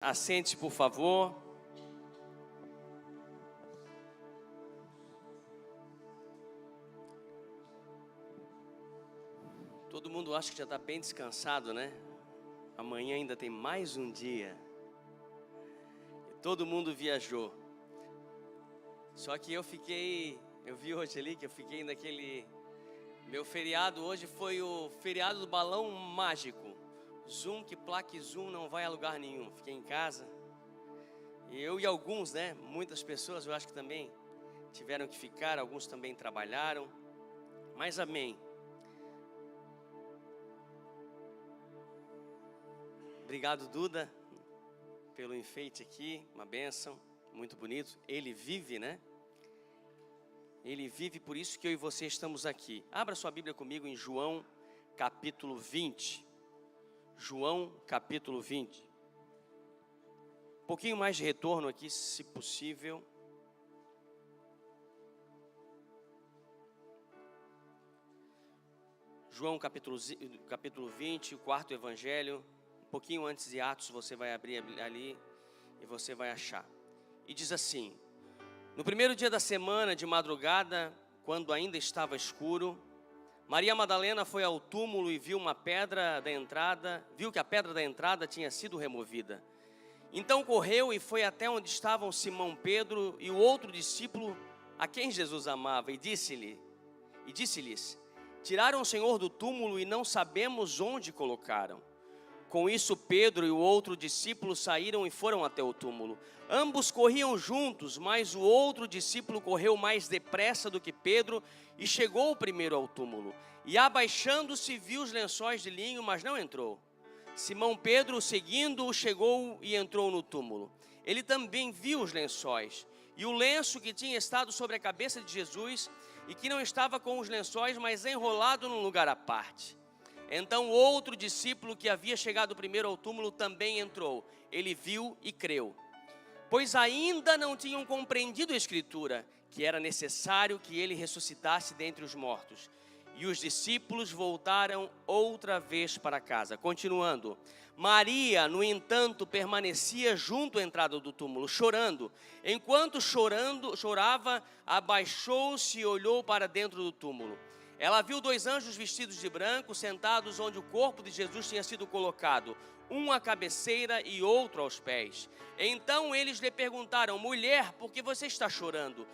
Assente, por favor. Todo mundo acha que já está bem descansado, né? Amanhã ainda tem mais um dia. E todo mundo viajou. Só que eu vi hoje ali que eu fiquei naquele... Meu feriado hoje foi o feriado do balão mágico. Zoom, que plaque Zoom não vai a lugar nenhum. Fiquei em casa. E eu e alguns, né? Muitas pessoas eu acho que também tiveram que ficar. Alguns também trabalharam. Mas amém. Obrigado, Duda, pelo enfeite aqui. Uma bênção. Muito bonito. Ele vive, né? Ele vive, por isso que eu e você estamos aqui. Abra sua Bíblia comigo em João capítulo 20. João capítulo 20. Um pouquinho mais de retorno aqui, se possível. João capítulo 20, o quarto evangelho. Um pouquinho antes de Atos, você vai abrir ali e você vai achar. E diz assim: no primeiro dia da semana, de madrugada, quando ainda estava escuro, Maria Madalena foi ao túmulo e viu que a pedra da entrada tinha sido removida. Então correu e foi até onde estavam Simão Pedro e o outro discípulo a quem Jesus amava, e disse-lhes: tiraram o Senhor do túmulo e não sabemos onde colocaram. Com isso Pedro e o outro discípulo saíram e foram até o túmulo. Ambos corriam juntos, mas o outro discípulo correu mais depressa do que Pedro e chegou primeiro ao túmulo. E abaixando-se viu os lençóis de linho, mas não entrou. Simão Pedro, seguindo-o, chegou e entrou no túmulo. Ele também viu os lençóis e o lenço que tinha estado sobre a cabeça de Jesus e que não estava com os lençóis, mas enrolado num lugar à parte. Então o outro discípulo que havia chegado primeiro ao túmulo também entrou. Ele viu e creu, pois ainda não tinham compreendido a Escritura, que era necessário que ele ressuscitasse dentre os mortos. E os discípulos voltaram outra vez para casa. Continuando, Maria, no entanto, permanecia junto à entrada do túmulo, chorando. Enquanto chorava, abaixou-se e olhou para dentro do túmulo. Ela viu 2 anjos vestidos de branco, sentados onde o corpo de Jesus tinha sido colocado, um à cabeceira e outro aos pés. Então eles lhe perguntaram: mulher, por que você está chorando?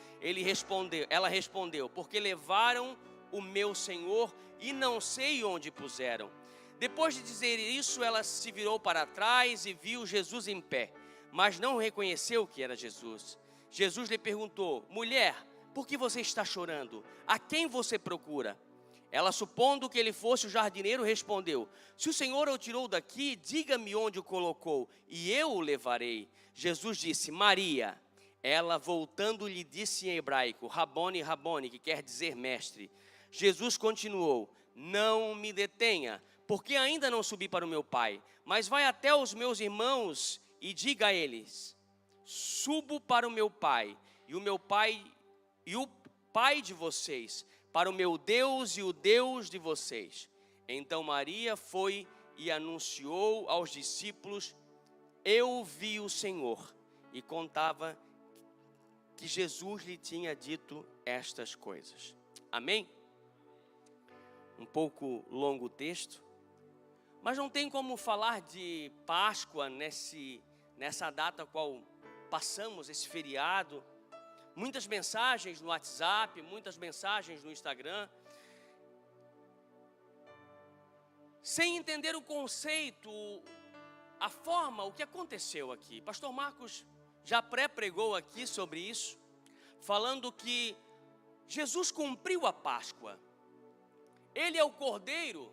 Ela respondeu: porque levaram o meu Senhor e não sei onde puseram. Depois de dizer isso, ela se virou para trás e viu Jesus em pé, mas não reconheceu que era Jesus. Jesus lhe perguntou: mulher, por que você está chorando? A quem você procura? Ela, supondo que ele fosse o jardineiro, respondeu: se o Senhor o tirou daqui, diga-me onde o colocou, e eu o levarei. Jesus disse: Maria. Ela, voltando, lhe disse em hebraico: Rabone, Rabone, que quer dizer mestre. Jesus continuou: não me detenha, porque ainda não subi para o meu Pai, mas vai até os meus irmãos e diga a eles: subo para o meu Pai e o Pai de vocês, para o meu Deus e o Deus de vocês. Então Maria foi e anunciou aos discípulos: eu vi o Senhor, e contava que Jesus lhe tinha dito estas coisas. Amém? Um pouco longo o texto, mas não tem como falar de Páscoa nessa data qual passamos esse feriado. Muitas mensagens no WhatsApp, muitas mensagens no Instagram, sem entender o conceito, a forma, o que aconteceu aqui. Pastor Marcos já pré-pregou aqui sobre isso, falando que Jesus cumpriu a Páscoa. Ele é o Cordeiro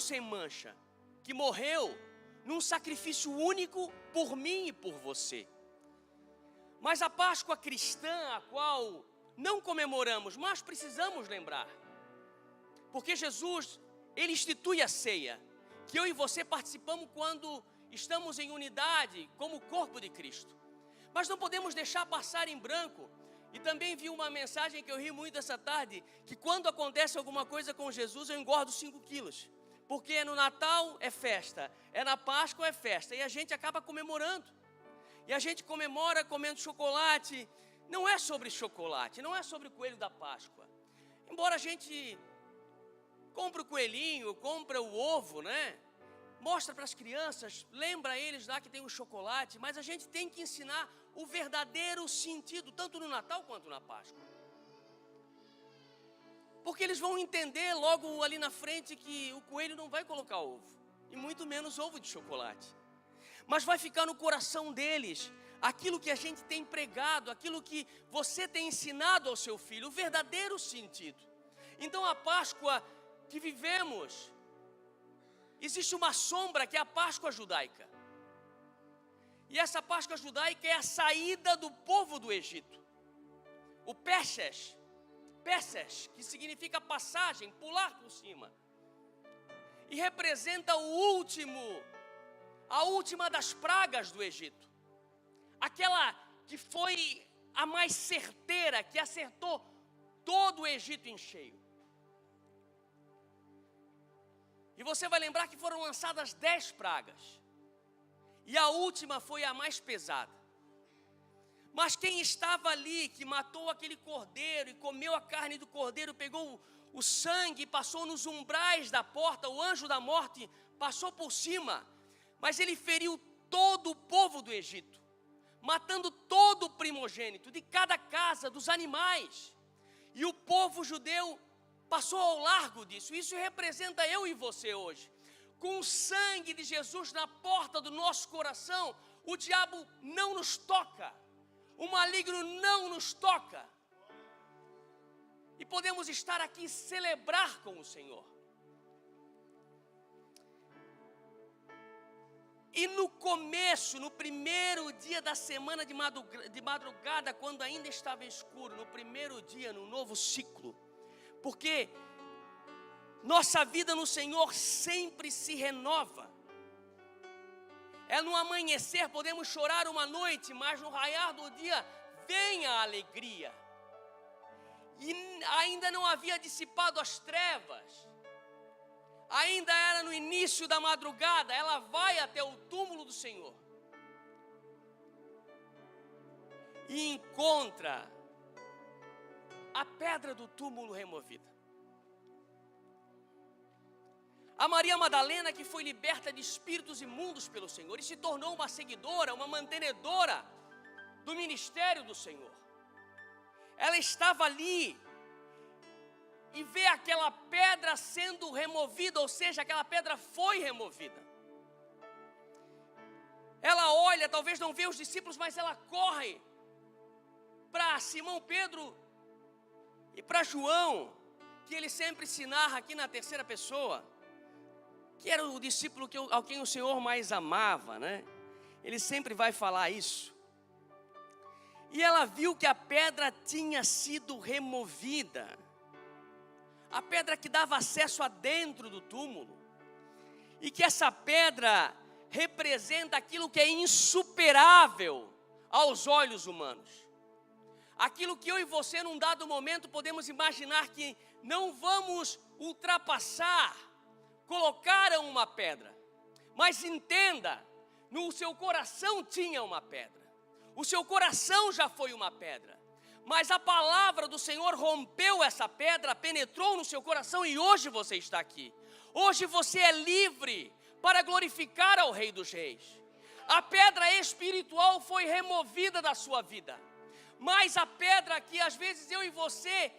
sem mancha, que morreu num sacrifício único por mim e por você. Mas a Páscoa cristã, a qual não comemoramos, mas precisamos lembrar, porque Jesus, Ele institui a ceia, que eu e você participamos quando estamos em unidade, como o corpo de Cristo. Mas não podemos deixar passar em branco. E também vi uma mensagem que eu ri muito essa tarde, que quando acontece alguma coisa com Jesus, eu engordo 5 quilos. Porque no Natal é festa, na Páscoa é festa, e a gente acaba comemorando. E a gente comemora comendo chocolate. Não é sobre chocolate, não é sobre o coelho da Páscoa. Embora a gente compre o coelhinho, compra o ovo, né? Mostra para as crianças, lembra eles lá que tem um chocolate, mas a gente tem que ensinar o verdadeiro sentido, tanto no Natal quanto na Páscoa. Porque eles vão entender logo ali na frente que o coelho não vai colocar ovo, e muito menos ovo de chocolate. Mas vai ficar no coração deles aquilo que a gente tem pregado, aquilo que você tem ensinado ao seu filho, o verdadeiro sentido. Então a Páscoa que vivemos, existe uma sombra que é a Páscoa judaica. E essa Páscoa judaica é a saída do povo do Egito. O Pesach, que significa passagem, pular por cima. E representa a última das pragas do Egito. Aquela que foi a mais certeira, que acertou todo o Egito em cheio. E você vai lembrar que foram lançadas 10 pragas. E a última foi a mais pesada. Mas quem estava ali, que matou aquele cordeiro e comeu a carne do cordeiro, pegou o sangue e passou nos umbrais da porta, o anjo da morte passou por cima. Mas ele feriu todo o povo do Egito, matando todo o primogênito de cada casa, dos animais. E o povo judeu passou ao largo disso. Isso representa eu e você hoje. Com o sangue de Jesus na porta do nosso coração, o diabo não nos toca, o maligno não nos toca. E podemos estar aqui e celebrar com o Senhor. E no começo, no primeiro dia da semana de madrugada, quando ainda estava escuro, no primeiro dia, no novo ciclo, porque nossa vida no Senhor sempre se renova. É no amanhecer, podemos chorar uma noite, mas no raiar do dia vem a alegria. E ainda não havia dissipado as trevas. Ainda era no início da madrugada, ela vai até o túmulo do Senhor. E encontra a pedra do túmulo removida. A Maria Madalena, que foi liberta de espíritos imundos pelo Senhor e se tornou uma seguidora, uma mantenedora do ministério do Senhor. Ela estava ali e vê aquela pedra sendo removida, ou seja, aquela pedra foi removida. Ela olha, talvez não vê os discípulos, mas ela corre para Simão Pedro e para João, que ele sempre se narra aqui na terceira pessoa, que era o discípulo ao quem o Senhor mais amava, né? Ele sempre vai falar isso. E ela viu que a pedra tinha sido removida. A pedra que dava acesso a dentro do túmulo. E que essa pedra representa aquilo que é insuperável aos olhos humanos. Aquilo que eu e você, num dado momento, podemos imaginar que não vamos ultrapassar. Colocaram uma pedra, mas entenda, no seu coração tinha uma pedra, o seu coração já foi uma pedra, mas a palavra do Senhor rompeu essa pedra, penetrou no seu coração e hoje você está aqui. Hoje você é livre para glorificar ao Rei dos Reis. A pedra espiritual foi removida da sua vida, mas a pedra que às vezes eu e você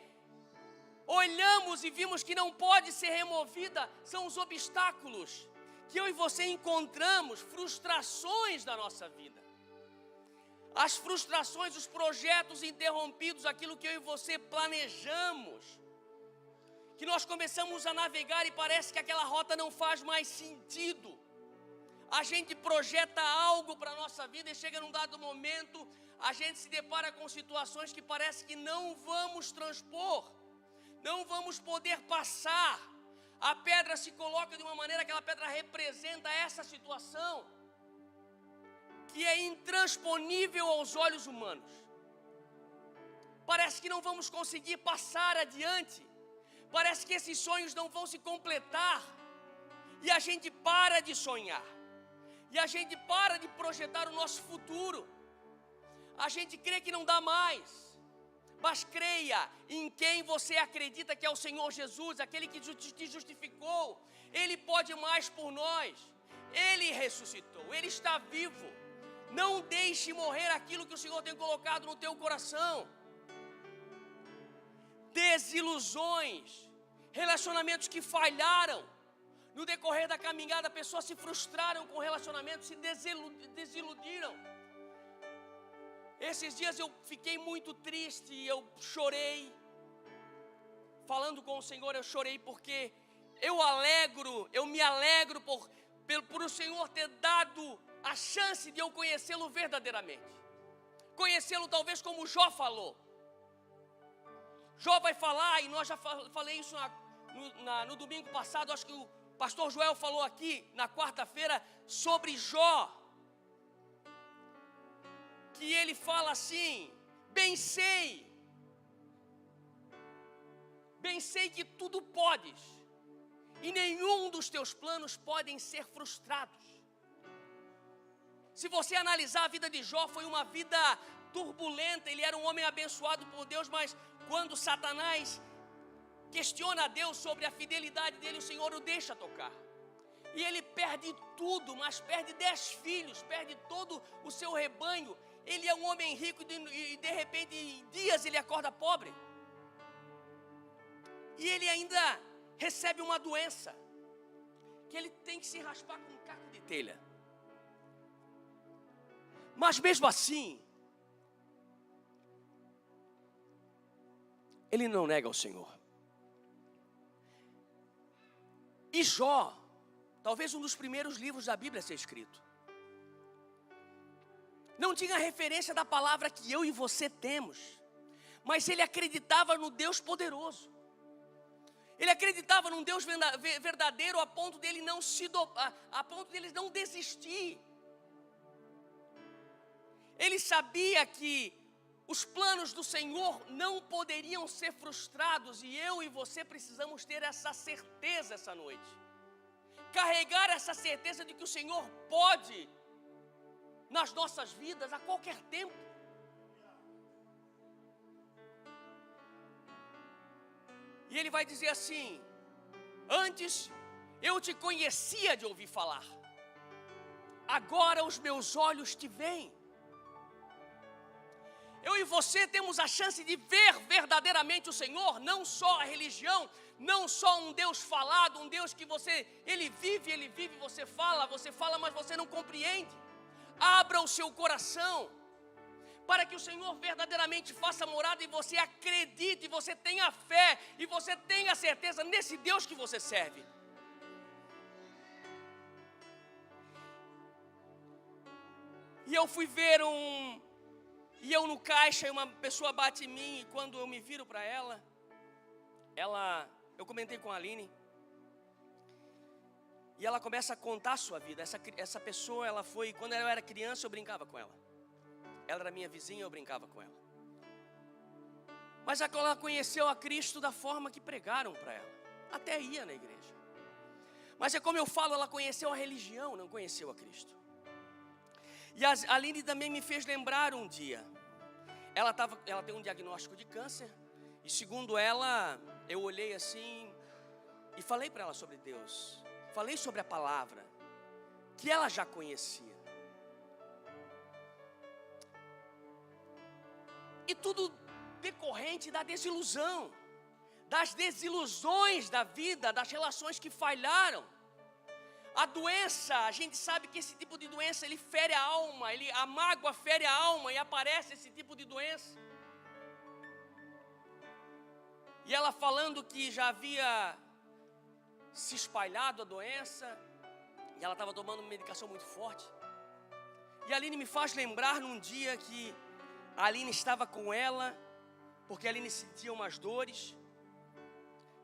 olhamos e vimos que não pode ser removida, são os obstáculos que eu e você encontramos, frustrações da nossa vida. As frustrações, os projetos interrompidos, aquilo que eu e você planejamos, que nós começamos a navegar e parece que aquela rota não faz mais sentido. A gente projeta algo para a nossa vida e chega num dado momento, a gente se depara com situações que parece que não vamos transpor. Não vamos poder passar. A pedra se coloca de uma maneira, aquela pedra representa essa situação que é intransponível aos olhos humanos. Parece que não vamos conseguir passar adiante. Parece que esses sonhos não vão se completar. E a gente para de sonhar. E a gente para de projetar o nosso futuro. A gente crê que não dá mais. Mas creia em quem você acredita que é o Senhor Jesus, aquele que te justificou. Ele pode mais por nós. Ele ressuscitou, Ele está vivo. Não deixe morrer aquilo que o Senhor tem colocado no teu coração. Desilusões, relacionamentos que falharam. No decorrer da caminhada, pessoas se frustraram com relacionamentos, se desiludiram. Esses dias eu fiquei muito triste e eu chorei. Falando com o Senhor, eu chorei porque eu me alegro por o Senhor ter dado a chance de eu conhecê-lo verdadeiramente. Conhecê-lo talvez como Jó falou. Jó vai falar, e nós já falei isso no domingo passado, acho que o pastor Joel falou aqui na quarta-feira sobre Jó. Que ele fala assim: bem sei que tudo podes, e nenhum dos teus planos podem ser frustrados. Se você analisar a vida de Jó, foi uma vida turbulenta. Ele era um homem abençoado por Deus, mas quando Satanás questiona a Deus sobre a fidelidade dele, o Senhor o deixa tocar. E ele perde tudo, mas perde 10 filhos, perde todo o seu rebanho. Ele é um homem rico e de repente em dias ele acorda pobre. E ele ainda recebe uma doença, que ele tem que se raspar com um caco de telha. Mas mesmo assim, ele não nega ao Senhor. E Jó, talvez um dos primeiros livros da Bíblia a ser escrito, não tinha referência da palavra que eu e você temos, mas ele acreditava no Deus poderoso. Ele acreditava num Deus verdadeiro a ponto dele a ponto dele não desistir. Ele sabia que os planos do Senhor não poderiam ser frustrados, e eu e você precisamos ter essa certeza essa noite. Carregar essa certeza de que o Senhor pode nas nossas vidas a qualquer tempo. E ele vai dizer assim: antes eu te conhecia de ouvir falar, agora os meus olhos te veem. Eu e você temos a chance de ver verdadeiramente o Senhor, não só a religião, não só um Deus falado, um Deus que Ele vive, você fala, mas você não compreende. Abra o seu coração, para que o Senhor verdadeiramente faça morada e você acredite, você tenha fé e você tenha certeza nesse Deus que você serve. E eu fui ver E eu no caixa, e uma pessoa bate em mim, e quando eu me viro para ela, eu comentei com a Aline, e ela começa a contar a sua vida. Essa pessoa, quando eu era criança, eu brincava com ela. Ela era minha vizinha, eu brincava com ela. Mas ela conheceu a Cristo da forma que pregaram para ela. Até ia na igreja. Mas é como eu falo, ela conheceu a religião, não conheceu a Cristo. E a Aline também me fez lembrar um dia. Ela tem um diagnóstico de câncer. E segundo ela, eu olhei assim e falei para ela sobre Deus. Falei sobre a palavra que ela já conhecia. E tudo decorrente da desilusão, das desilusões da vida, das relações que falharam. A doença, a gente sabe que esse tipo de doença, ele fere a alma, a mágoa fere a alma e aparece esse tipo de doença. E ela falando que já havia se espalhado a doença, e ela estava tomando uma medicação muito forte. E a Aline me faz lembrar num dia que a Aline estava com ela, porque a Aline sentia umas dores,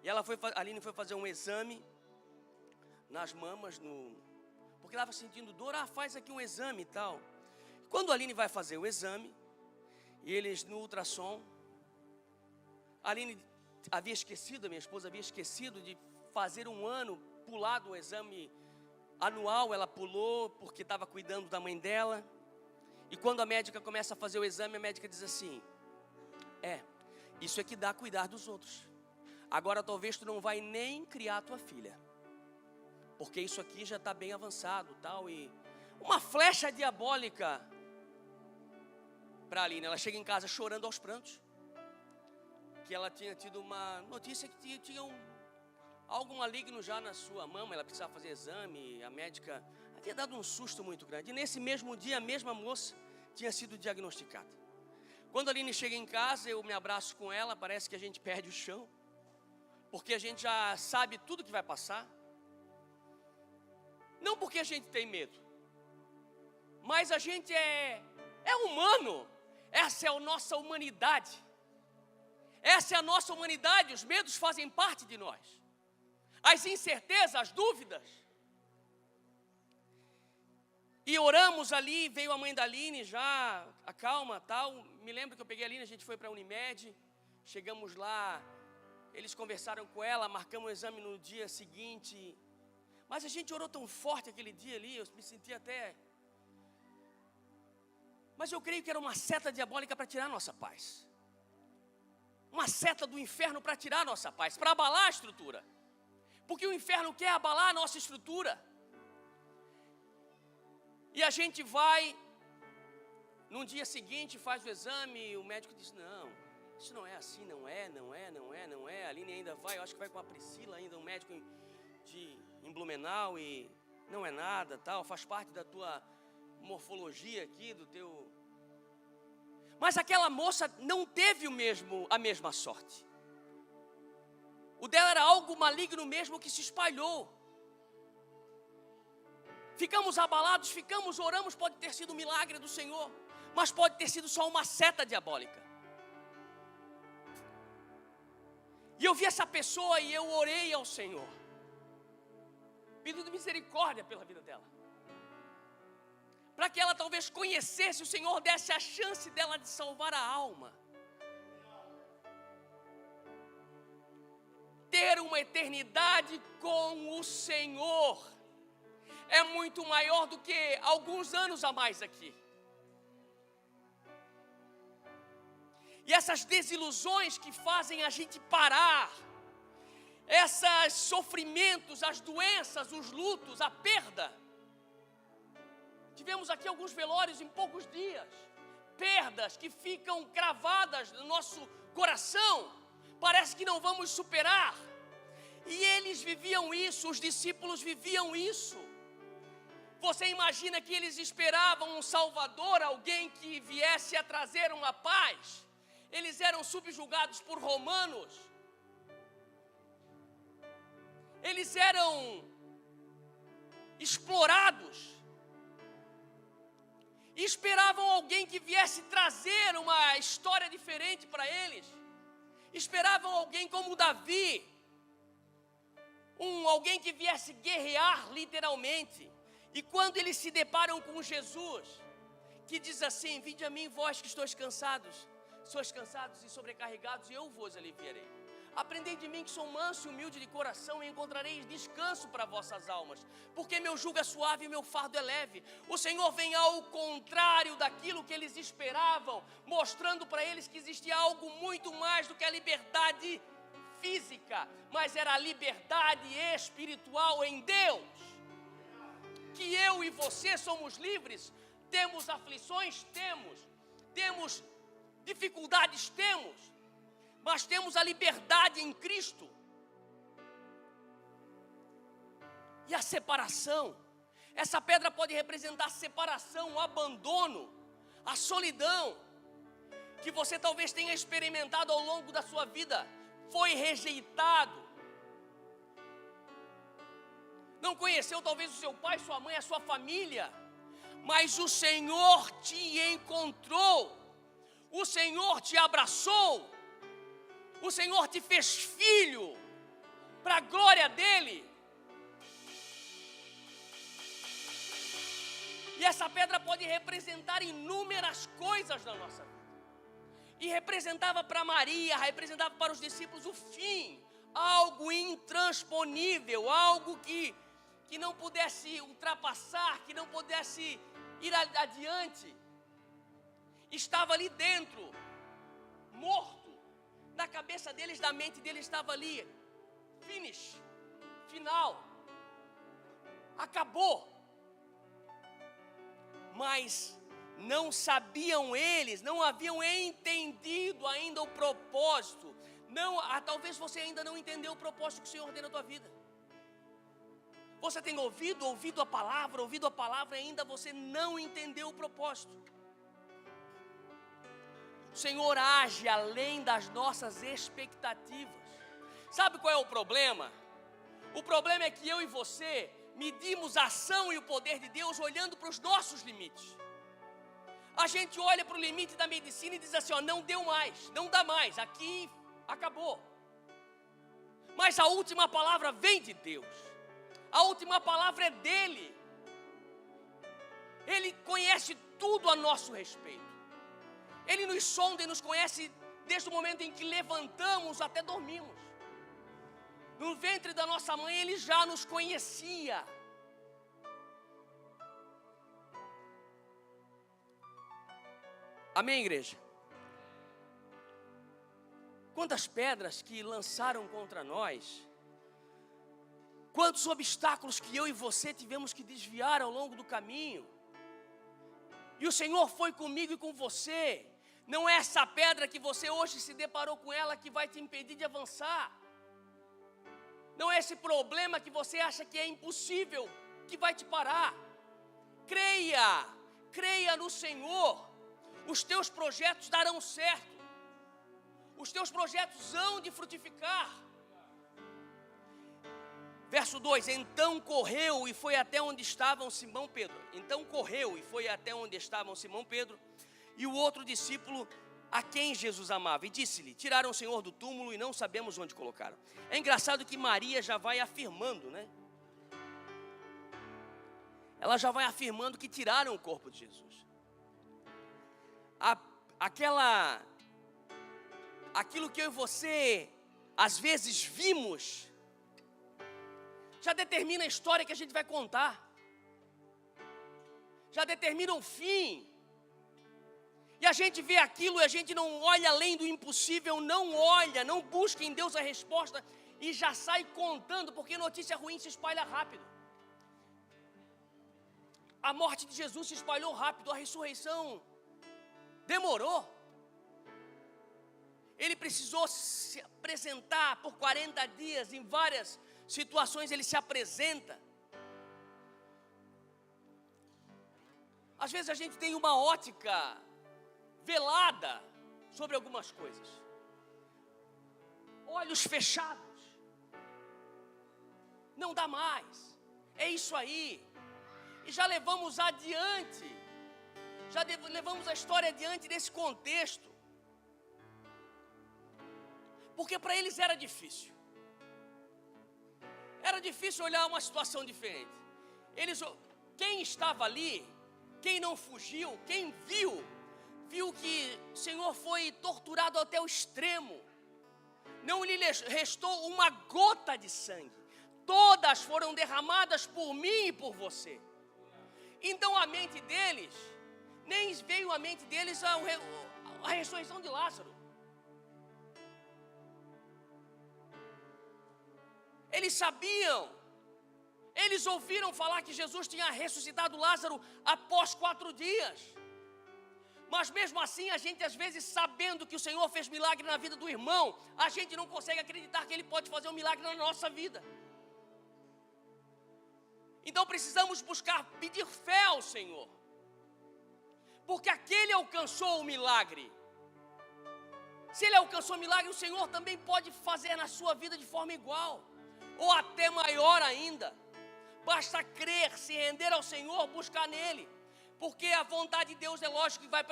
e a Aline foi fazer um exame nas mamas, porque ela estava sentindo dor. Faz aqui um exame e tal. Quando a Aline vai fazer o exame, e eles no ultrassom, a Aline havia esquecido, a minha esposa havia esquecido de fazer um ano pular do exame anual, ela pulou porque estava cuidando da mãe dela. E quando a médica começa a fazer o exame, a médica diz assim: isso é que dá a cuidar dos outros. Agora talvez tu não vai nem criar tua filha, porque isso aqui já está bem avançado, tal. E uma flecha diabólica para a Aline. Ela chega em casa chorando aos prantos, que ela tinha tido uma notícia que tinha algo maligno já na sua mama. Ela precisava fazer exame, a médica tinha dado um susto muito grande. E nesse mesmo dia, a mesma moça tinha sido diagnosticada. Quando a Aline chega em casa, eu me abraço com ela, parece que a gente perde o chão, porque a gente já sabe tudo que vai passar. Não porque a gente tem medo, mas a gente é humano. Essa é a nossa humanidade. Essa é a nossa humanidade. Os medos fazem parte de nós, as incertezas, as dúvidas. E oramos ali, veio a mãe da Aline já, acalma, tal. Me lembro que eu peguei a Aline, a gente foi para a Unimed, chegamos lá, eles conversaram com ela, marcamos o exame no dia seguinte. Mas a gente orou tão forte aquele dia ali, eu me senti até... Mas eu creio que era uma seta diabólica para tirar a nossa paz. Uma seta do inferno para tirar a nossa paz, para abalar a estrutura. Porque o inferno quer abalar a nossa estrutura. E a gente vai, no dia seguinte faz o exame, o médico diz: não, isso não é assim, não é. A Aline ainda vai, eu acho que vai com a Priscila ainda, um médico em Blumenau, e não é nada, tal, faz parte da tua morfologia aqui, do teu... Mas aquela moça não teve a mesma sorte. O dela era algo maligno mesmo que se espalhou. Ficamos abalados, oramos, pode ter sido um milagre do Senhor, mas pode ter sido só uma seta diabólica. E eu vi essa pessoa e eu orei ao Senhor, pedindo misericórdia pela vida dela, para que ela talvez conhecesse o Senhor, desse a chance dela de salvar a alma. Ter uma eternidade com o Senhor é muito maior do que alguns anos a mais aqui. E essas desilusões que fazem a gente parar, esses sofrimentos, as doenças, os lutos, a perda. Tivemos aqui alguns velórios em poucos dias. Perdas que ficam cravadas no nosso coração. Parece que não vamos superar. E eles viviam isso, os discípulos viviam isso. Você imagina que eles esperavam um Salvador, alguém que viesse a trazer uma paz. Eles eram subjugados por romanos. Eles eram explorados. E esperavam alguém que viesse trazer uma história diferente para eles. Esperavam alguém como Davi. Alguém que viesse guerrear literalmente. E quando eles se deparam com Jesus, que diz assim: vinde a mim, vós que sois cansados e sobrecarregados, e eu vos aliviarei. Aprendei de mim que sou manso e humilde de coração, e encontrareis descanso para vossas almas, porque meu jugo é suave e meu fardo é leve. O Senhor vem ao contrário daquilo que eles esperavam, mostrando para eles que existia algo muito mais do que a liberdade física, mas era a liberdade espiritual em Deus. Que eu e você somos livres, temos aflições, temos dificuldades, mas temos a liberdade em Cristo. E a separação, essa pedra pode representar a separação, o abandono, a solidão, que você talvez tenha experimentado ao longo da sua vida. Foi rejeitado, não conheceu talvez o seu pai, sua mãe, a sua família, mas o Senhor te encontrou, o Senhor te abraçou, o Senhor te fez filho, para a glória dEle. E essa pedra pode representar inúmeras coisas na nossa vida. E representava para Maria, representava para os discípulos o fim, algo intransponível, algo que não pudesse ultrapassar, que não pudesse ir adiante, estava ali dentro, morto, na cabeça deles, na mente deles estava ali, finish, final, acabou. Mas não sabiam eles, não haviam entendido ainda o propósito. Talvez você ainda não entendeu o propósito que o Senhor tem na tua vida. Você tem ouvido a palavra e ainda você não entendeu o propósito. O Senhor age além das nossas expectativas. Sabe qual é o problema? O problema é que eu e você medimos a ação e o poder de Deus olhando para os nossos limites. A gente olha para o limite da medicina e diz assim, ó, não deu mais, não dá mais, aqui acabou. Mas a última palavra vem de Deus. A última palavra é dele. Ele conhece tudo a nosso respeito. Ele nos sonda e nos conhece desde o momento em que levantamos até dormimos. No ventre da nossa mãe ele já nos conhecia. Amém, igreja? Quantas pedras que lançaram contra nós, quantos obstáculos que eu e você tivemos que desviar ao longo do caminho. E o Senhor foi comigo e com você. Não é essa pedra que você hoje se deparou com ela que vai te impedir de avançar. Não é esse problema que você acha que é impossível que vai te parar. Creia no Senhor. Os teus projetos darão certo. Os teus projetos hão de frutificar. Verso 2, então correu e foi até onde estavam Simão Pedro. Então correu e foi até onde estavam Simão Pedro e o outro discípulo a quem Jesus amava. E disse-lhe, tiraram o Senhor do túmulo e não sabemos onde colocaram. É engraçado que Maria já vai afirmando, né? Ela já vai afirmando que tiraram o corpo de Jesus. Aquilo que eu e você às vezes vimos já determina a história que a gente vai contar, já determina o fim. E a gente vê aquilo e a gente não olha além do impossível, não busca em Deus a resposta e já sai contando, porque notícia ruim se espalha rápido. A morte de Jesus se espalhou rápido, a ressurreição demorou. Ele precisou se apresentar por 40 dias, em várias situações ele se apresenta. Às vezes a gente tem uma ótica velada sobre algumas coisas. Olhos fechados. Não dá mais. É isso aí. E já levamos adiante. Levamos a história adiante nesse contexto. Porque para eles era difícil. Era difícil olhar uma situação diferente. Quem estava ali, quem não fugiu, quem viu que o Senhor foi torturado até o extremo. Não lhe restou uma gota de sangue. Todas foram derramadas por mim e por você. Então a mente deles, nem veio à mente deles a ressurreição de Lázaro. Eles sabiam, eles ouviram falar que Jesus tinha ressuscitado Lázaro após 4 dias. Mas mesmo assim, a gente às vezes, sabendo que o Senhor fez milagre na vida do irmão, a gente não consegue acreditar que Ele pode fazer um milagre na nossa vida. Então precisamos pedir fé ao Senhor. Porque aquele alcançou o milagre. Se Ele alcançou o milagre, o Senhor também pode fazer na sua vida de forma igual. Ou até maior ainda. Basta crer, se render ao Senhor, buscar nele. Porque a vontade de Deus é lógico que vai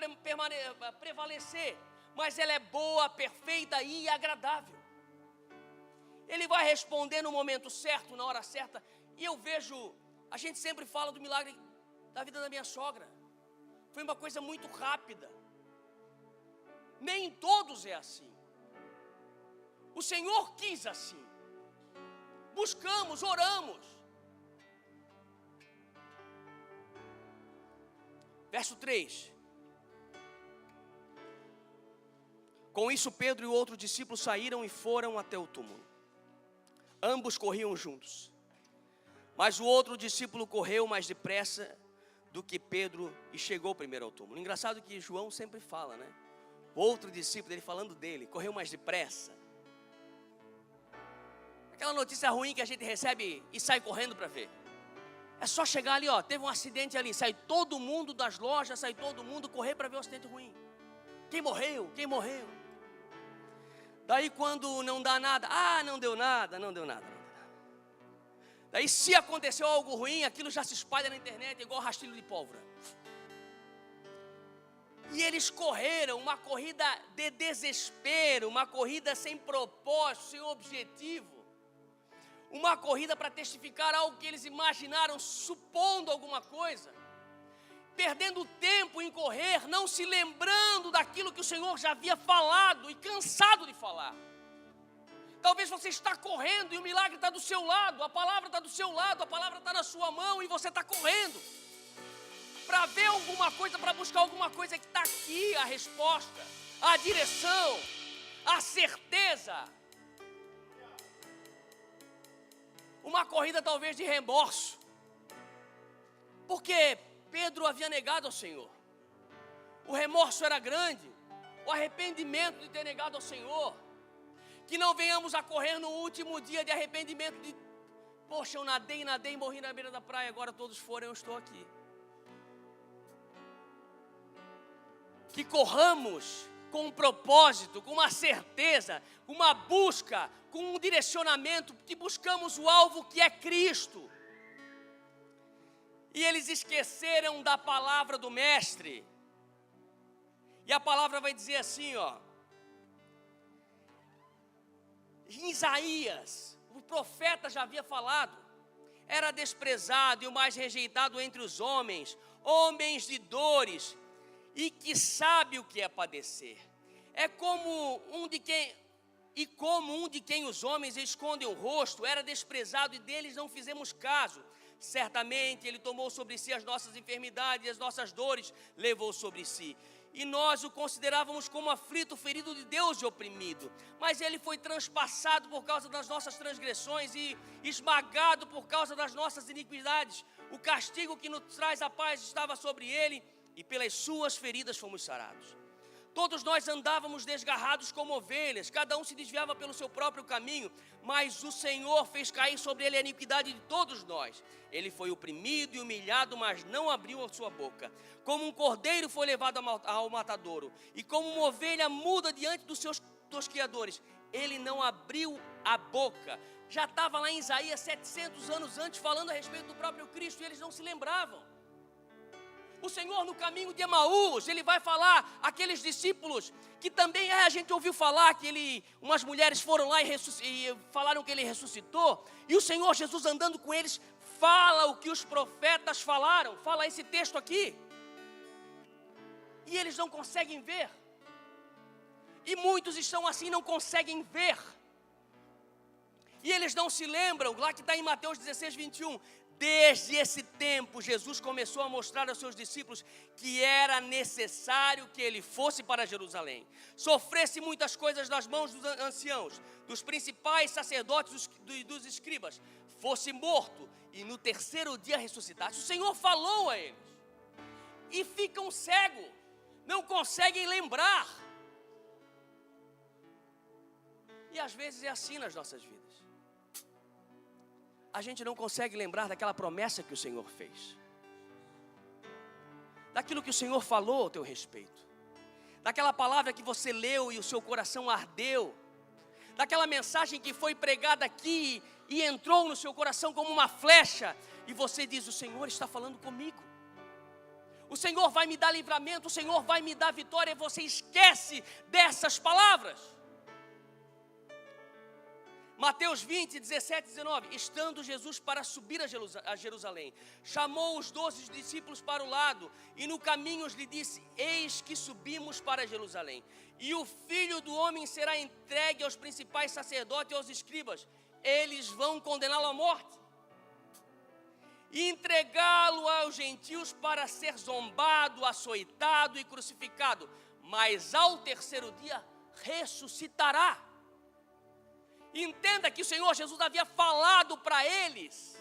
prevalecer. Mas ela é boa, perfeita e agradável. Ele vai responder no momento certo, na hora certa. E eu vejo, a gente sempre fala do milagre da vida da minha sogra. Foi uma coisa muito rápida. Nem em todos é assim. O Senhor quis assim. buscamos, oramos. Verso 3. Com isso, Pedro e o outro discípulo saíram e foram até o túmulo. Ambos corriam juntos. Mas o outro discípulo correu mais depressa do que Pedro e chegou primeiro ao túmulo. Engraçado que João sempre fala, né? O outro discípulo, ele falando dele, correu mais depressa. Aquela notícia ruim que a gente recebe e sai correndo para ver. É só chegar ali, ó, teve um acidente ali, sai todo mundo das lojas, sai todo mundo correr para ver o acidente ruim. Quem morreu? Quem morreu? Daí quando não dá nada, não deu nada. Daí se aconteceu algo ruim, aquilo já se espalha na internet, igual rastilho de pólvora. E eles correram uma corrida de desespero, uma corrida sem propósito, sem objetivo. Uma corrida para testificar algo que eles imaginaram, supondo alguma coisa. Perdendo tempo em correr, não se lembrando daquilo que o Senhor já havia falado e cansado de falar. Talvez você está correndo e o milagre está do seu lado, a palavra está do seu lado, a palavra está na sua mão e você está correndo. Para ver alguma coisa, para buscar alguma coisa que está aqui, a resposta, a direção, a certeza. Uma corrida talvez de remorso. Porque Pedro havia negado ao Senhor. O remorso era grande. O arrependimento de ter negado ao Senhor. Que não venhamos a correr no último dia de arrependimento de, poxa, eu nadei, morri na beira da praia, agora todos foram, eu estou aqui. Que corramos com um propósito, com uma certeza, com uma busca, com um direcionamento, que buscamos o alvo que é Cristo. E eles esqueceram da palavra do Mestre. E a palavra vai dizer assim, ó. Em Isaías, o profeta já havia falado. Era desprezado e o mais rejeitado entre os homens, homens de dores, e que sabe o que é padecer. É como um de quem os homens escondem o rosto, era desprezado e deles não fizemos caso. Certamente ele tomou sobre si as nossas enfermidades e as nossas dores levou sobre si. E nós o considerávamos como aflito, ferido de Deus e oprimido. Mas ele foi transpassado por causa das nossas transgressões e esmagado por causa das nossas iniquidades. O castigo que nos traz a paz estava sobre ele, e pelas suas feridas fomos sarados. Todos nós andávamos desgarrados como ovelhas, cada um se desviava pelo seu próprio caminho, mas o Senhor fez cair sobre ele a iniquidade de todos nós. Ele foi oprimido e humilhado, mas não abriu a sua boca. Como um cordeiro foi levado ao matadouro, e como uma ovelha muda diante dos seus tosquiadores, ele não abriu a boca. Já estava lá em Isaías 700 anos antes, falando a respeito do próprio Cristo, e eles não se lembravam. O Senhor no caminho de Emaús, ele vai falar àqueles discípulos que também a gente ouviu falar que umas mulheres foram lá e falaram que ele ressuscitou, e o Senhor Jesus andando com eles fala o que os profetas falaram, fala esse texto aqui, e eles não conseguem ver, e muitos estão assim, não conseguem ver, e eles não se lembram, lá que está em Mateus 16, 21, desde esse tempo, Jesus começou a mostrar aos seus discípulos que era necessário que ele fosse para Jerusalém, sofresse muitas coisas das mãos dos anciãos, dos principais sacerdotes, dos escribas, fosse morto e no terceiro dia ressuscitasse. O Senhor falou a eles e ficam cegos, não conseguem lembrar. E às vezes é assim nas nossas vidas. A gente não consegue lembrar daquela promessa que o Senhor fez, daquilo que o Senhor falou ao teu respeito, daquela palavra que você leu e o seu coração ardeu, daquela mensagem que foi pregada aqui e entrou no seu coração como uma flecha, e você diz: o Senhor está falando comigo, o Senhor vai me dar livramento, o Senhor vai me dar vitória, e você esquece dessas palavras. Mateus 20, 17 e 19, estando Jesus para subir a Jerusalém, chamou os 12 discípulos para o lado, e no caminho lhe disse: eis que subimos para Jerusalém, e o Filho do Homem será entregue aos principais sacerdotes e aos escribas. eles vão condená-lo à morte e entregá-lo aos gentios para ser zombado, açoitado e crucificado, mas ao terceiro dia ressuscitará. Entenda que o Senhor Jesus havia falado para eles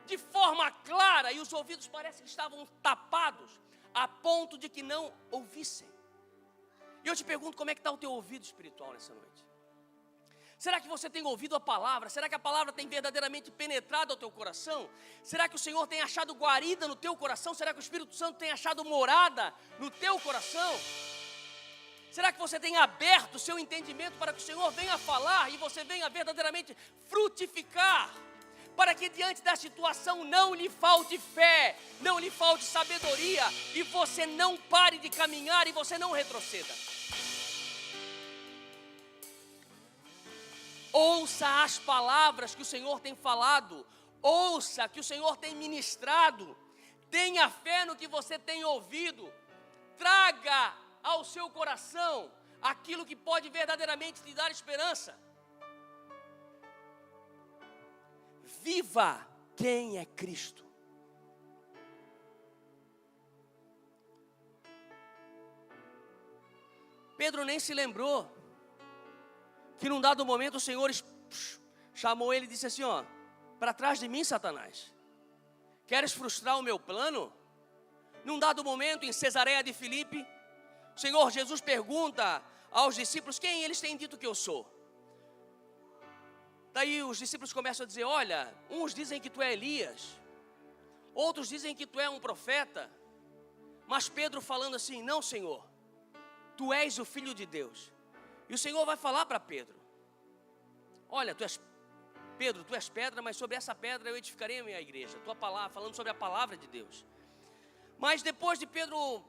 de forma clara, e os ouvidos parecem que estavam tapados, a ponto de que não ouvissem. E eu te pergunto, como é que está o teu ouvido espiritual nessa noite? Será que você tem ouvido a palavra? Será que a palavra tem verdadeiramente penetrado ao teu coração? Será que o Senhor tem achado guarida no teu coração? Será que o Espírito Santo tem achado morada no teu coração? Será que você tem aberto o seu entendimento para que o Senhor venha falar e você venha verdadeiramente frutificar? Para que diante da situação não lhe falte fé, não lhe falte sabedoria e você não pare de caminhar e você não retroceda. Ouça as palavras que o Senhor tem falado, ouça que o Senhor tem ministrado, tenha fé no que você tem ouvido, traga ao seu coração aquilo que pode verdadeiramente te dar esperança. Viva quem é Cristo. Pedro nem se lembrou que num dado momento o Senhor chamou ele e disse assim, ó, para trás de mim, Satanás, queres frustrar o meu plano? Num dado momento em Cesareia de Filipe, o Senhor Jesus pergunta aos discípulos, quem eles têm dito que eu sou? Daí os discípulos começam a dizer, olha, uns dizem que tu é Elias, outros dizem que tu é um profeta, mas Pedro falando assim, não, Senhor, tu és o Filho de Deus. E o Senhor vai falar para Pedro, olha, Pedro, tu és pedra, mas sobre essa pedra eu edificarei a minha igreja. Tua palavra, falando sobre a palavra de Deus. Mas depois de Pedro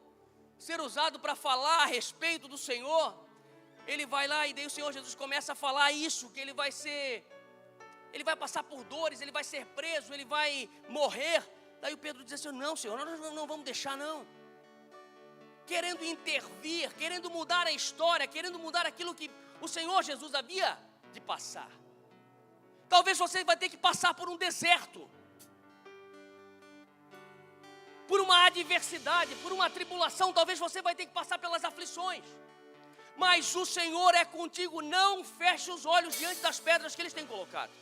ser usado para falar a respeito do Senhor, ele vai lá e daí o Senhor Jesus começa a falar isso, que ele vai passar por dores, ele vai ser preso, ele vai morrer. Daí o Pedro diz assim, não, Senhor, nós não vamos deixar não. Querendo intervir, querendo mudar a história, querendo mudar aquilo que o Senhor Jesus havia de passar. Talvez você vai ter que passar por um deserto, por uma adversidade, por uma tribulação, talvez você vai ter que passar pelas aflições. Mas o Senhor é contigo, não feche os olhos diante das pedras que eles têm colocado.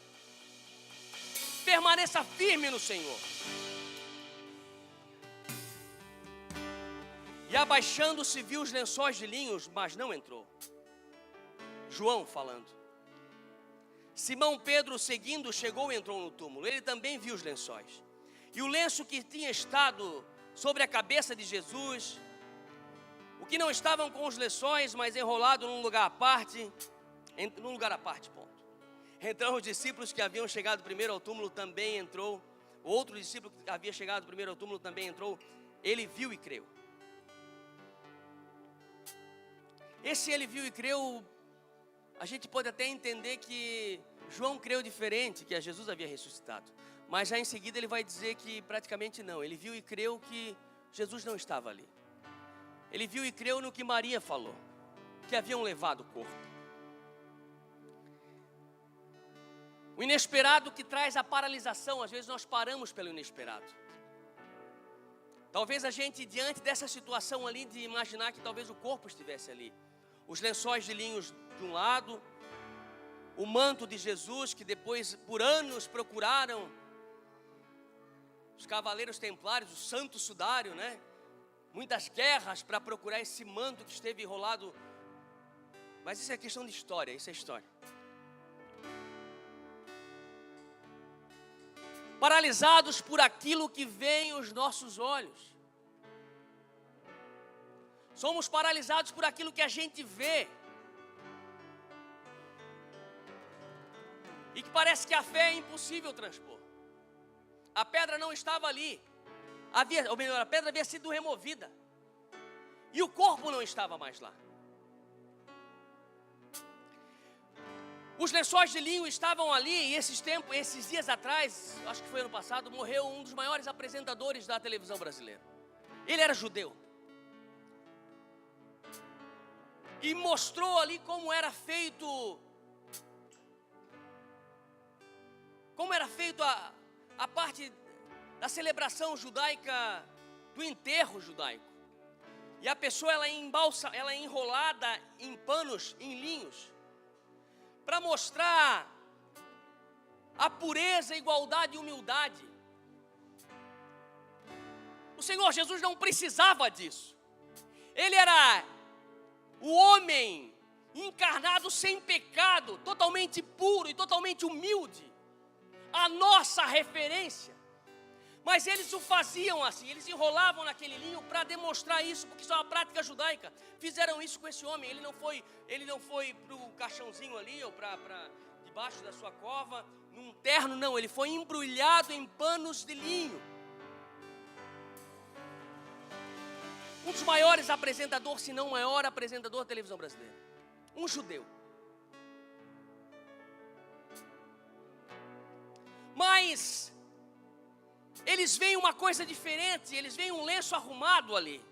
Permaneça firme no Senhor. E abaixando-se viu os lençóis de linhos, mas não entrou. João falando. Simão Pedro seguindo chegou e entrou no túmulo. Ele também viu os lençóis. E o lenço que tinha estado sobre a cabeça de Jesus, o que não estavam com os lençóis, mas enrolado num lugar à parte, ponto. Então os discípulos que haviam chegado primeiro ao túmulo também entrou. O outro discípulo que havia chegado primeiro ao túmulo também entrou. Ele viu e creu. Esse ele viu e creu, a gente pode até entender que João creu diferente, que a Jesus havia ressuscitado. Mas já em seguida ele vai dizer que praticamente não. Ele viu e creu que Jesus não estava ali. Ele viu e creu no que Maria falou, que haviam levado o corpo. O inesperado que traz a paralisação, às vezes nós paramos pelo inesperado. Talvez a gente, diante dessa situação ali, de imaginar que talvez o corpo estivesse ali. Os lençóis de linhos de um lado, o manto de Jesus, que depois por anos procuraram os cavaleiros templários, o santo sudário, né? Muitas guerras para procurar esse manto que esteve enrolado. Mas isso é questão de história, isso é história. Paralisados por aquilo que vem aos nossos olhos. Somos paralisados por aquilo que a gente vê. E que parece que a fé é impossível transpor. A pedra não estava ali. A pedra havia sido removida. E o corpo não estava mais lá. Os lençóis de linho estavam ali, e esses dias atrás, acho que foi ano passado, morreu um dos maiores apresentadores da televisão brasileira. Ele era judeu. E mostrou ali como era feito como era feito a parte da celebração judaica, do enterro judaico. E a pessoa ela é enrolada em panos, em linhos, para mostrar a pureza, igualdade e humildade. O Senhor Jesus não precisava disso. Ele era o homem encarnado sem pecado, totalmente puro e totalmente humilde, a nossa referência. Mas eles o faziam assim, eles enrolavam naquele linho para demonstrar isso, porque isso é uma prática judaica. Fizeram isso com esse homem. Ele não foi para o caixãozinho ali, ou para debaixo da sua cova, num terno, não. Ele foi embrulhado em panos de linho. Um dos maiores apresentadores, se não o maior apresentador da televisão brasileira. Um judeu. Mas eles veem uma coisa diferente, eles veem um lenço arrumado ali.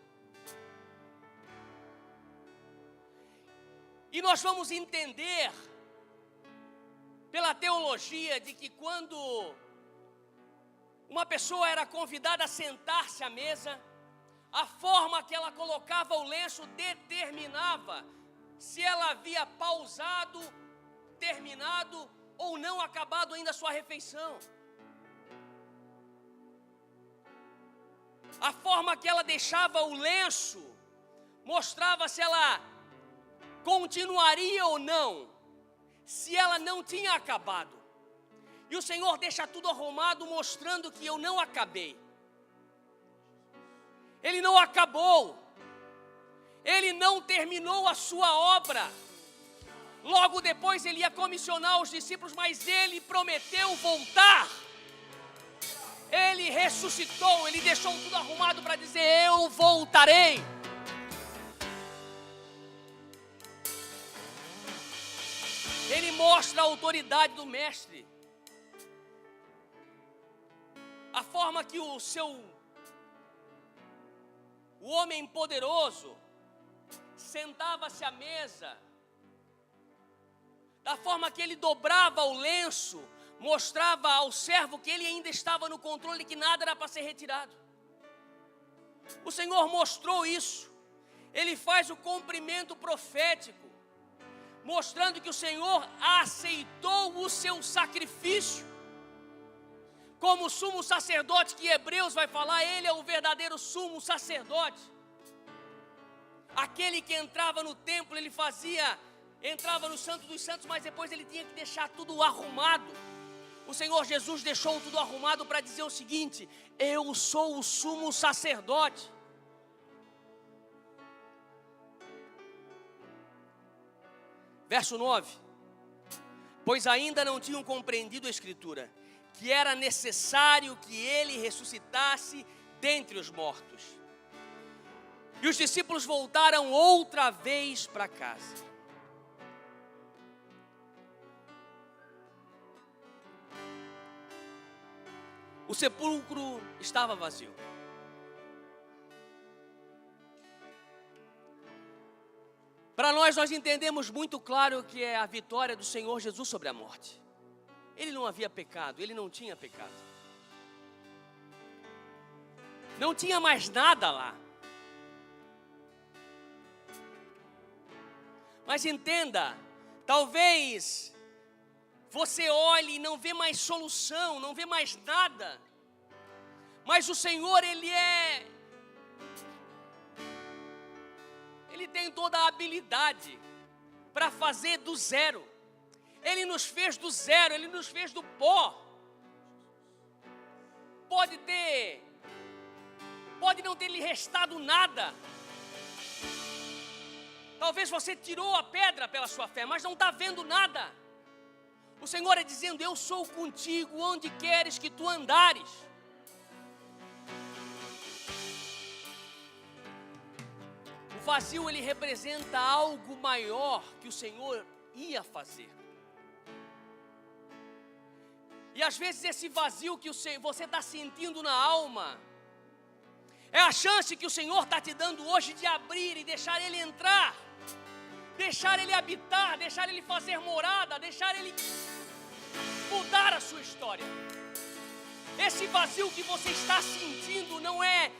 E nós vamos entender, pela teologia, de que quando uma pessoa era convidada a sentar-se à mesa, a forma que ela colocava o lenço determinava se ela havia pausado, terminado ou não acabado ainda a sua refeição. A forma que ela deixava o lenço mostrava se ela continuaria ou não, se ela não tinha acabado. E o Senhor deixa tudo arrumado, mostrando que eu não acabei. Ele não acabou. Ele não terminou a sua obra. Logo depois ele ia comissionar os discípulos, mas ele prometeu voltar. Ele ressuscitou, ele deixou tudo arrumado para dizer: eu voltarei. Ele mostra a autoridade do mestre. A forma que o homem poderoso sentava-se à mesa, da forma que ele dobrava o lenço, mostrava ao servo que ele ainda estava no controle, que nada era para ser retirado. O Senhor mostrou isso. Ele faz o cumprimento profético, mostrando que o Senhor aceitou o seu sacrifício. Como sumo sacerdote, que Hebreus vai falar, ele é o verdadeiro sumo sacerdote. Aquele que entrava no templo, ele entrava no Santo dos Santos, mas depois ele tinha que deixar tudo arrumado. O Senhor Jesus deixou tudo arrumado para dizer o seguinte: eu sou o sumo sacerdote. Verso 9: pois ainda não tinham compreendido a Escritura, que era necessário que ele ressuscitasse dentre os mortos. E os discípulos voltaram outra vez para casa. O sepulcro estava vazio. Para nós entendemos muito claro que é a vitória do Senhor Jesus sobre a morte. Ele não havia pecado, ele não tinha pecado. Não tinha mais nada lá. Mas entenda, talvez você olhe e não vê mais solução, não vê mais nada. Mas o Senhor, Ele tem toda a habilidade para fazer do zero. Ele nos fez do zero, Ele nos fez do pó. Pode não ter lhe restado nada. Talvez você tirou a pedra pela sua fé, mas não está vendo nada. O Senhor é dizendo: eu sou contigo onde queres que tu andares. O vazio, ele representa algo maior que o Senhor ia fazer. E às vezes esse vazio que você está sentindo na alma é a chance que o Senhor está te dando hoje de abrir e deixar Ele entrar, deixar Ele habitar, deixar Ele fazer morada, deixar Ele mudar a sua história. Esse vazio que você está sentindo não é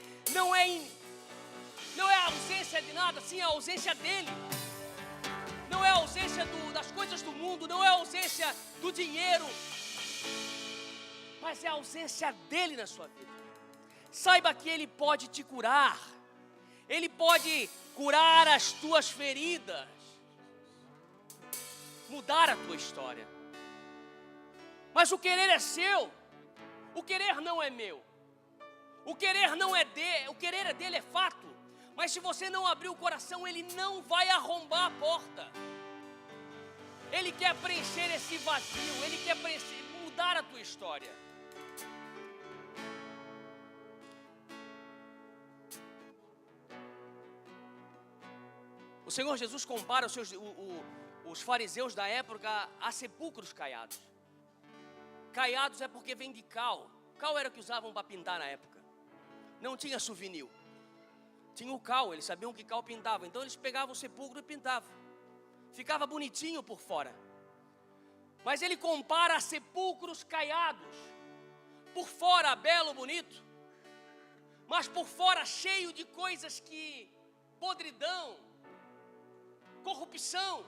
a ausência de nada, sim, a ausência dele. Não é a ausência das coisas do mundo, não é a ausência do dinheiro, mas é a ausência dele na sua vida. Saiba que ele pode te curar, ele pode curar as tuas feridas, mudar a tua história. Mas o querer é seu, o querer não é meu, o querer não é dele, o querer é dele, é fato. Mas se você não abrir o coração, ele não vai arrombar a porta. Ele quer preencher esse vazio, ele quer mudar a tua história. O Senhor Jesus compara os fariseus da época a sepulcros caiados. Caiados é porque vem de cal. Cal era o que usavam para pintar na época. Não tinha souvenir. Tinha o cal, eles sabiam que cal pintava. Então eles pegavam o sepulcro e pintavam. Ficava bonitinho por fora. Mas ele compara a sepulcros caiados. Por fora belo, bonito. Mas por fora cheio de coisas que... podridão, corrupção.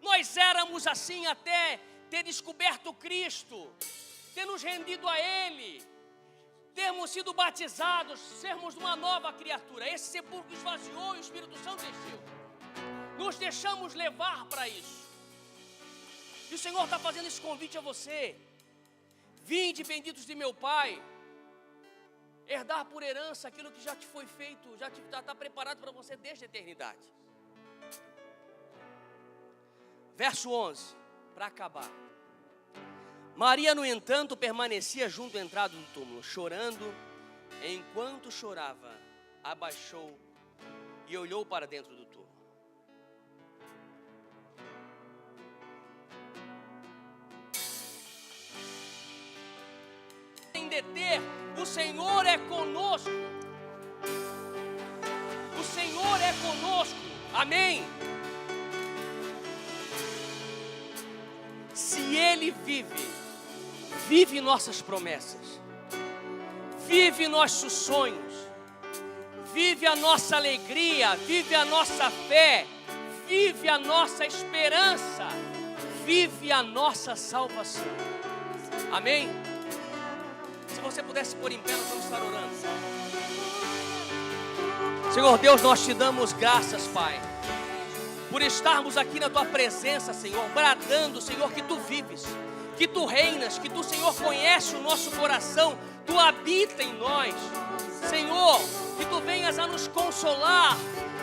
Nós éramos assim até ter descoberto Cristo, ter nos rendido a Ele, termos sido batizados, sermos uma nova criatura. Esse sepulcro esvaziou e o Espírito Santo desceu. Nos deixamos levar para isso. E o Senhor está fazendo esse convite a você. Vinde, benditos de meu Pai, herdar por herança aquilo que já te foi feito, já está preparado para você desde a eternidade. Verso 11, para acabar. Maria, no entanto, permanecia junto à entrada do túmulo, chorando. Enquanto chorava, abaixou e olhou para dentro do túmulo. Sem deter, o Senhor é conosco. O Senhor é conosco. Amém? Se Ele vive nossas promessas, vive nossos sonhos, vive a nossa alegria, vive a nossa fé, vive a nossa esperança, vive a nossa salvação. Amém? Se você pudesse pôr em pé, nós vamos estar orando. Senhor Deus, nós te damos graças, Pai, por estarmos aqui na Tua presença, Senhor, bradando, Senhor, que Tu vives, que Tu reinas, que Tu, Senhor, conhece o nosso coração, Tu habita em nós. Senhor, que Tu venhas a nos consolar,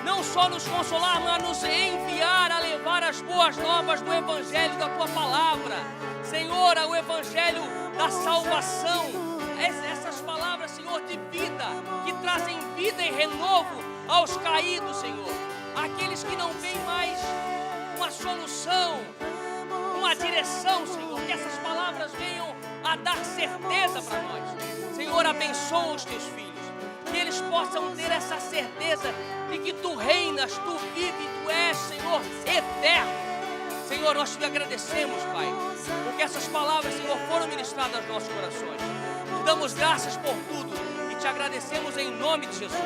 não só nos consolar, mas a nos enviar a levar as boas novas do Evangelho da Tua Palavra. Senhor, o Evangelho da salvação, essas palavras, Senhor, de vida, que trazem vida e renovo aos caídos, Senhor. Aqueles que não veem mais uma solução, uma direção, Senhor, que essas palavras venham a dar certeza para nós. Senhor, abençoa os Teus filhos, que eles possam ter essa certeza de que Tu reinas, Tu vives, Tu és, Senhor, eterno. Senhor, nós Te agradecemos, Pai, porque essas palavras, Senhor, foram ministradas aos nossos corações. Te damos graças por tudo e Te agradecemos em nome de Jesus.